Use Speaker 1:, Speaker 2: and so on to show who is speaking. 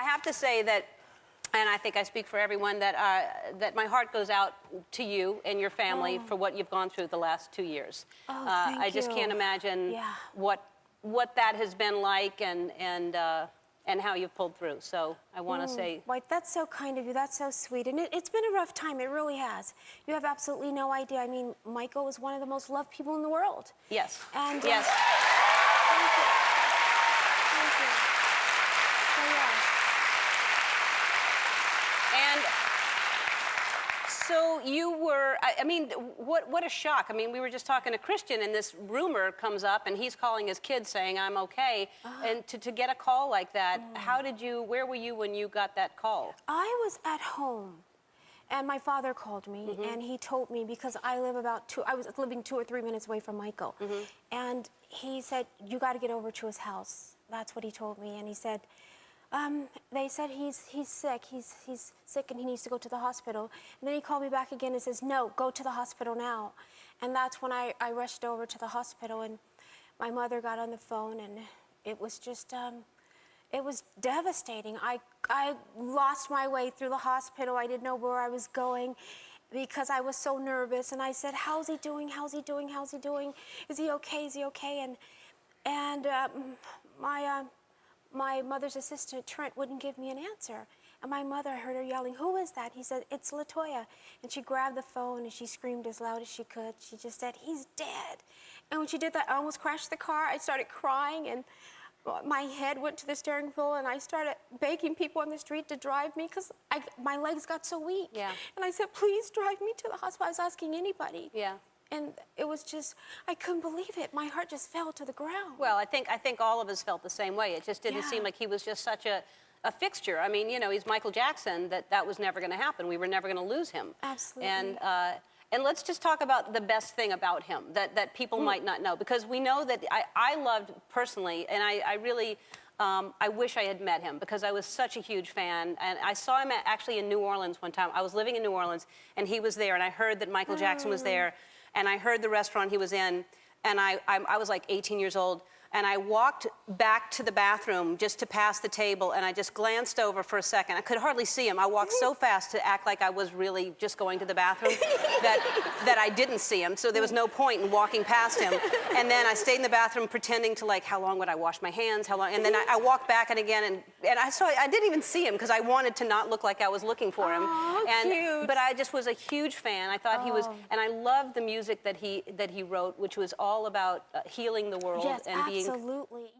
Speaker 1: have to say that, and I think I speak for everyone, that my heart goes out to you and your family for what you've gone through the last 2 years.
Speaker 2: Oh, thank
Speaker 1: I just
Speaker 2: you.
Speaker 1: can't imagine what that has been like and how you've pulled through. So I want to say...
Speaker 2: White, that's so kind of you. That's so sweet. And it's been a rough time. It really has. You have absolutely no idea. I mean, Michael was one of the most loved people in the world.
Speaker 1: Yes.
Speaker 2: And,
Speaker 1: yes.
Speaker 2: Thank you. Thank you. So, yeah.
Speaker 1: And so you were, I mean, what a shock. I mean, we were just talking to Christian, and this rumor comes up, and he's calling his kids saying, I'm okay. And to get a call like that, where were you when you got that call?
Speaker 2: I was at home, and my father called me, and he told me, because I was living 2 or 3 minutes away from Michael. And he said, you got to get over to his house. That's what he told me. And he said, they said he's sick. He's sick and he needs to go to the hospital. And then he called me back again and says, no, go to the hospital now. And that's when I rushed over to the hospital, and my mother got on the phone, and it was just, it was devastating. I lost my way through the hospital. I didn't know where I was going because I was so nervous. And I said, how's he doing? How's he doing? How's he doing? Is he okay? Is he okay? And my mother's assistant, Trent, wouldn't give me an answer. And my mother, I heard her yelling, who is that? He said, it's LaToya. And she grabbed the phone and she screamed as loud as she could. She just said, he's dead. And when she did that, I almost crashed the car. I started crying, and my head went to the steering wheel, and I started begging people on the street to drive me because my legs got so weak.
Speaker 1: Yeah.
Speaker 2: And I said, please drive me to the hospital. I was asking anybody.
Speaker 1: Yeah.
Speaker 2: And it was just, I couldn't believe it. My heart just fell to the ground.
Speaker 1: Well, I think all of us felt the same way. It just didn't seem like he was just such a fixture. I mean, you know, he's Michael Jackson, that was never going to happen. We were never going to lose him.
Speaker 2: Absolutely.
Speaker 1: And let's just talk about the best thing about him that people might not know, because we know that I loved personally, and I really, I wish I had met him because I was such a huge fan. And I saw him actually in New Orleans one time. I was living in New Orleans, and he was there, and I heard that Michael Jackson was there. And I heard the restaurant he was in, and I was like 18 years old, and I walked back to the bathroom just to pass the table, and I just glanced over for a second. I could hardly see him. I walked so fast to act like I was really just going to the bathroom that I didn't see him, so there was no point in walking past him. And then I stayed in the bathroom pretending to, like, how long would I wash my hands, how long, and then I walked back and I didn't even see him because I wanted to not look like I was looking for him.
Speaker 2: Cute.
Speaker 1: But I just was a huge fan. I thought he was, and I loved the music that he wrote, which was all about healing the world and being
Speaker 2: absolutely.